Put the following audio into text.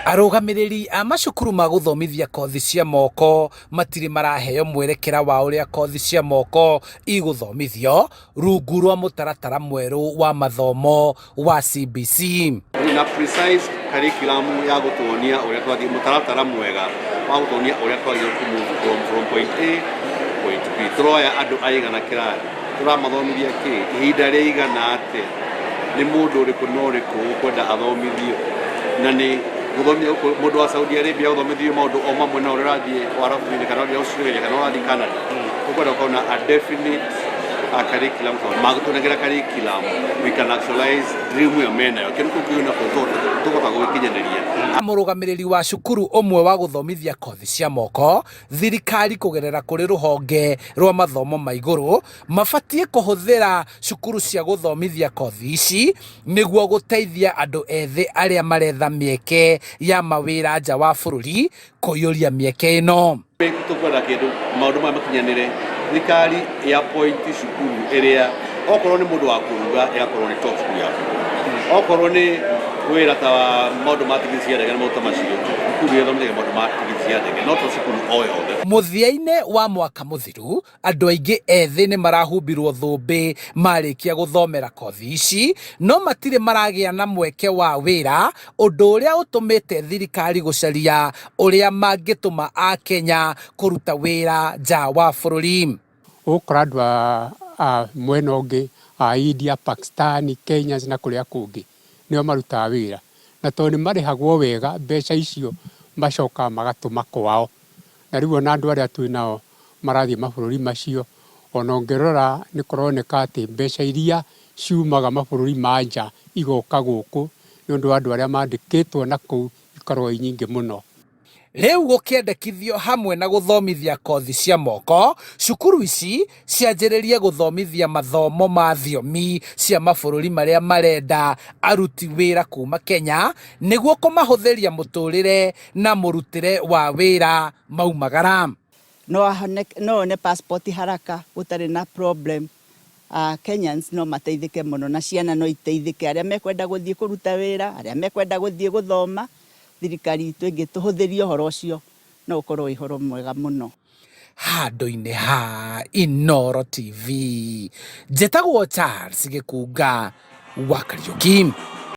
Arũgamĩrĩri a macukuru ma gũthomithia kothi cia moko matirĩ maraheo mwerekera wa ũrĩa kothi cia moko igũthomithio rungu rwa mũtaratara mwerũ wa mathomo wa CBC. Na precise curriculum ya gũtuonia ũrĩa twathiĩ mũtaratara mwega wa gũtuonia ũrĩa twagĩrĩirwo kumove from point A point B. Tũroya andũ aigana kĩrathi, tũramathomithia kĩ, ihinda rĩigana atĩa, nĩ mũndũ ũrĩkũ na ũrĩkũ ũkwenda athomithio, na nĩ gũthomithia mũndũ wa Saudi Arabia gũthomithio maũndũ o mamwe na ũrĩa ũrathiĩ Warabu-inĩ kana ũrĩa Australia kana ũrathiĩ Canada. Ũkwenda ũkaona a definite curriculum magũtũnengera curriculum we can actualize dream ya menayo kĩndũ kĩu kĩuna tũkota gũgĩkinyanĩria. Mũrũgamĩrĩri wa cukuru ũmwe wa gũthomithia kothi cia moko, thirikari kũgerera kũrĩ rũhonge rwa mathomo ma igũrũ mabatiĩ kũhũthĩra cukuru cia gũthomithia kothi ici nĩguo gũteithia andũ ethĩ arĩa maretha mĩeke ya mawĩra nja wa bũrũri kũiyũria mĩeke ĩno. Tũkwenda kĩndũ maũndũ maya makinyanĩre, thirikari ya point cukuru ĩrĩa okorwo nĩ mũndũ wa kũruga ĩgakorwo nĩ top school yaku, okorwo nĩ wĩra ta wa maũndũ ma tigiti cia ndege na maũndũ macio cukuru ĩthomithagia maũndũ ma tigiti cia ndege, no to cukuru o yothe. Mũthia-inĩ wa mwaka mũthiru andũ aingĩ ethĩ nĩ marahumbirwo thũmbĩ marĩkia gũthomera kothi ici, no matirĩ maragĩa na mweke wa wĩra, ũndũ ũrĩa ũtũmĩte thirikari gũcaria ũrĩa mangĩtũma a Kenya kũruta wĩra nja wa bũrũri. Ũgũkora andũ a mwena ũngĩ a India, Pakistan, Kenya na kũrĩa kũngĩ nĩo marutaga wĩra, na tondũ nĩ marĩhagwo wega mbeca icio macokaga magatũma kwao, na rĩu ona andũ arĩa twĩ nao marathiĩ mabũrũri macio, ona ũngĩrora nĩ kũroneka atĩ mbeca iria ciumaga mabũrũri ma nja igoka gũkũ nĩ ũndũ wa andũ arĩa mandĩkĩtwo na kũu ikoragwo nyingĩ mũno. Rĩu gũkĩendekithio hamwe na gũthomithia kothi cia moko, cukuru ici cianjĩrĩrie gũthomithia mathomo ma thiomi cia mabũrũri marĩa marenda aruti wĩra kuma Kenya nĩguo kũmahũthĩria mũtũrĩre na mũrutĩre wa wĩra maumagara. No one passport haraka gũtarĩ na problem. Kenyans no mateithĩke mũno na ciana no iteithĩke, arĩa mekwenda gũthiĩ kũruta wĩra, arĩa mekwenda gũthiĩ gũthoma, thirikari itũ ĩngĩtũhũthĩria ũhoro ũcio no ũkorwo wĩ ũhoro mwega mũno. Handũ-inĩ ha Inooro TV, njĩtagwo Charles Gĩkunga wa Kariũki.